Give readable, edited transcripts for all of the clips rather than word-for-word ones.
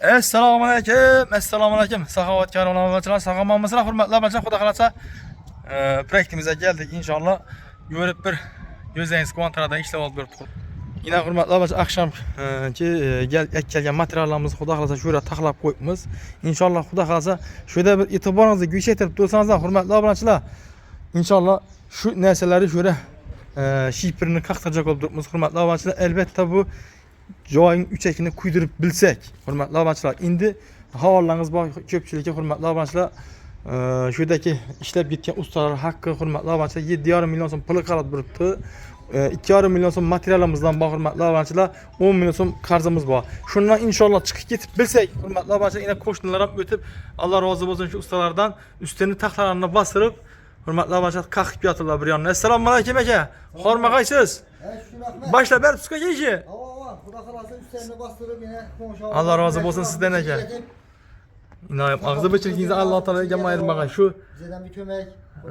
Assalomu alaykum. Assalomu alaykum. Saxovatkor onalar, sog'lommisizlar, hurmatli barcha. Xudo xolasa proyektimizga keldik inshaalloh. Ko'rib bir ko'zlaringiz kontrada ishlab olib beribdi. Yine hurmatli barcha akşamki kelgan materiallarimizni xudo xolasa shu yerga taxlab qo'yibmiz. Inshaalloh xudo xolasa shu yerda bir e'tiboringizni kuchaytirib tursangiz, hurmatli barchalar, inshaalloh shu narsalarni shu yerda shiprini qaqtirjak olib turibmiz. Hurmatli barchalar, albatta bu joyning uchakini kuydirib bilsak, hurmatli barchalar, endi havolangiz bor ko'pchilikka, hurmatli barchalar, shu yerdagi ishlab ketgan ustalar haqqi, hurmatli barchalar, 7,5 million so'm puli qarab turibdi. 2,5 million so'm materialimizdan bor, hurmatli barchalar, 10 million so'm qarzimiz bor. Shundan inshaalloh chiqib ketib bilsak, hurmatli barchalar, yana qo'shnilar ham o'tib, Alloh rozi bo'lsin shu ustalardan ustini taxtalarini bostirib, hurmatli barchalar, qaqib yotiblar bir yondan. Assalomu alaykum aka. Hormag'aysiz? Boshlab berib tuska keyishi. Allah razı olsun sizden aka. İnayım ağzı bichirgingizni Alloh taolaga ayirmag'ay shu. Bizdan bir ko'mak.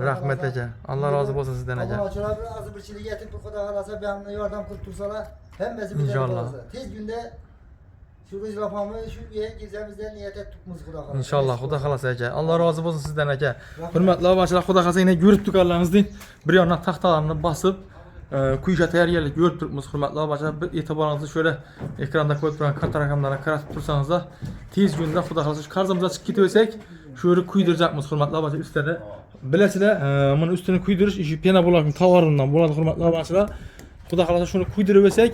Rahmat aka. Allah razı olsun sizden aka. Allohchilar bir ağzı bichirlik yetib Xudo xolasa benimle yordam qilib tursalar, hammasi İnşallah. Tez günde şu rızlafamı şu gezemizden niyet ettikmiz Xudo xolasa. İnşallah Xudo xolasa aka. Allah razı olsun sizden aka. Hurmatli barchalar, Xudo xolasa yine ko'rib turganlaringizdek bir yondan taxtalarni bosib kuyuşa tayyorgarlik ko'rib turibmiz. Hurmatli barchalar, bir e'tiboringizni şöyle ekranda qo'yib turgan karta raqamlarga qaratib tursangiz, tez kunda Xudo xolasa shu qarzimizga chiqib ketaversak, shu yerni kuydirjakmiz. Hurmatli barchalar, ustida bilasizlar, buni ustini kuydirish ishi pena buloqning tovaridan bo'ladi. Hurmatli barchalar, Xudo xolasa shuni kuydirib olsak,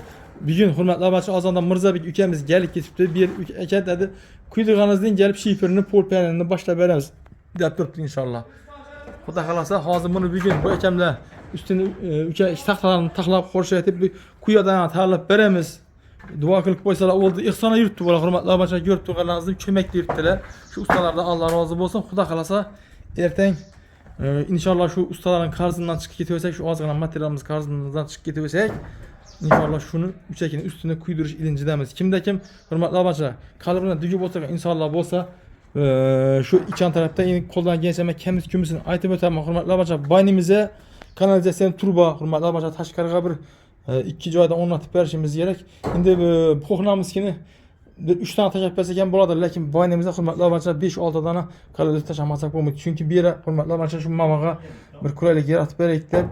bugun hurmatli barchalar, ozondan Mirzabek ukamiz kelib ketibdi. Bir aka dedi, kuydirganingizdan kelib shiferini, pol panelini boshlab beramiz deb turibdi inshaalloh. Xudo xolasa hozir buni bugun bu akamlar üstüne uka taxtalarni taxlab qo'rshaytib kuyadan tayyorlab beramiz. Duo qilib qo'ysalar oldu. Ihsona yurtdi bola, hurmatli barchalar, ko'rib turganlaringizni ko'makda yurtdilar. Shu ustalardan Alloh rozi bo'lsin. Xudo xolasa ertang inshaalloh shu ustalarning qarzidan chiqib ketaversak, shu ozgina materialimiz qarzimizdan chiqib ketaversak, inshaalloh shuni uchakini ustini kuydirish ilinjidamiz. Kimda kim hurmatli barchalar, qalbida dugi bo'lsa, insonlar bo'lsa, şu içan tarafta qo'ldan kelsa kemiz kumisini aytib o'taman. Hurmatli barchalar, baynimizga kanalizasyon turba, hurmatli barchalar, tashqariga bir ikki joydan o'rnatib berishimiz kerak. Endi qo'hnamiskini 3 tane tashab bersak ham bo'ladi, lekin baynimizga hurmatli barchalar 5-6 dona kanalizasiyon tashamasak bo'lmaydi. Chunki bu yerga hurmatli barchalar shu mamaga bir qulaylik yaratib beraylik deb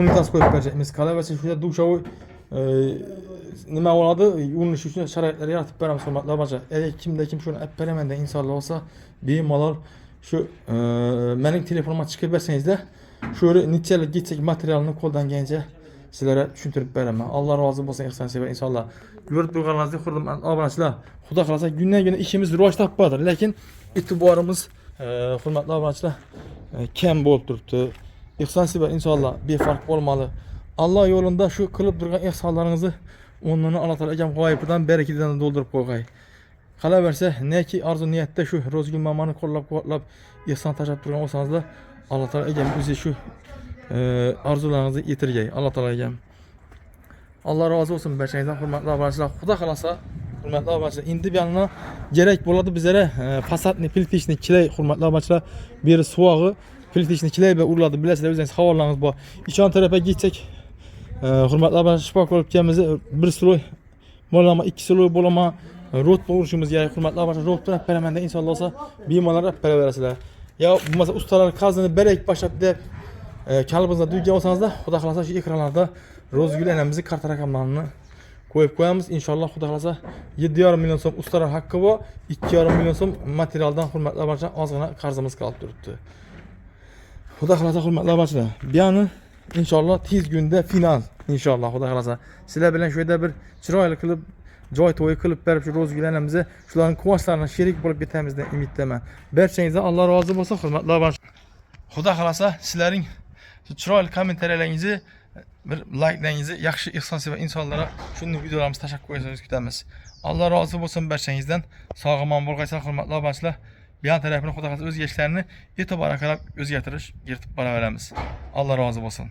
unitas qo'yib beramiz. Kanalizasiyon shu yerda dushovoy nima bo'ladi, yuvinish uchun sharoitlar yaratib beramiz hurmatli barchalar. Agar kimda kim shuni olib beraman degan insonlar bo'lsa, bemalol shu mening telefonimga chiqib bersangizlar, shu nechalik ketsak materialni qo'ldan kelgancha sizlarga tushuntirib beraman. Alloh rozi bo'lsin, ihson sevar insonlar. Ko'rib turganlaringizdek, hurmatli obunachilar, Xudo xolasa kundan kun ishimiz rivoj topadi, lekin e'tiborimiz hurmatli obunachilar kam bo'lib turibdi. Ihson sevar insonlar befarq bo'lmali. Alloh yo'lida shu qilib turgan ihsonlaringizni o'rnini Alloh taolo egam g'oyibidan barakidan to'ldirib qo'yg'ay. Qolaversa, neki arzu niyatda shu Rozgul mamani qo'llab-quvvatlab ihson tashlab turgan bo'lsangizlar, Alloh taolo egam o'zi shu arzularingizni yetirgay. Alloh taolo egam. Alloh rozi bo'lsin barchangizdan, hurmatli barchalar. Xudo xolasa, hurmatli barchalar, endi bu yerni kerak bo'ladi bizlarga fasadni, plitishni kilay, hurmatli barchalar, beri suvog'i plitishni kilay bilan uriladi. Bilasizlar, o'zingiz havolangiz bor. İçan tarafa gitsek, hurmatli barchalar, shifo ko'rib kelamiz. Bir sloy bo'lama, ikki sloy bo'lama rot bo'lishimiz kerak. Hurmatli barchalar, rot taraf beramanda insonlar olsa, bemalol olib beraverasizlar. Ya bo'lmasa ustalar qarzini berak boshlab deb kalbinizda duyga olsangizlar, Xudo xolasa shu ekranlarda Rozgul enamizning karta raqamlarini qo'yib qo'yamiz. Inshaalloh Xudo xolasa 7,5 million so'm ustalar haqqi bor, 2,5 million so'm materialdan hurmatli barchalar ozgina qarzimiz qolib turibdi. Xudo xolasa hurmatli barchalar, bu yerni inshaalloh tez kunda final inshaalloh Xudo xolasa sizlar bilan shu yerda bir chiroyli qilib joy to'yi qilib berib shu Rozgul enamizni shularning quvonchlarini sherik bo'lib ketamiz deb umiddaman. Barchangizdan Alloh rozi bo'lsin, hurmatli barchalar. Xudo xolasa sizlarning chiroyli kommentariyalaringizni, bir layklaringizni yaxshi ihson sevar insonlarga shunday videolarimizni tashlab qo'ysangiz kutamiz. Alloh rozi bo'lsin barchangizdan. Sog'omon bo'lg'aysizlar hurmatli barchalar. Buyon tarafini Xudo xolasa o'zgarishlarini e'tiborga qarab o'zgartirish, yirtib boraveramiz. Alloh rozi bo'lsin.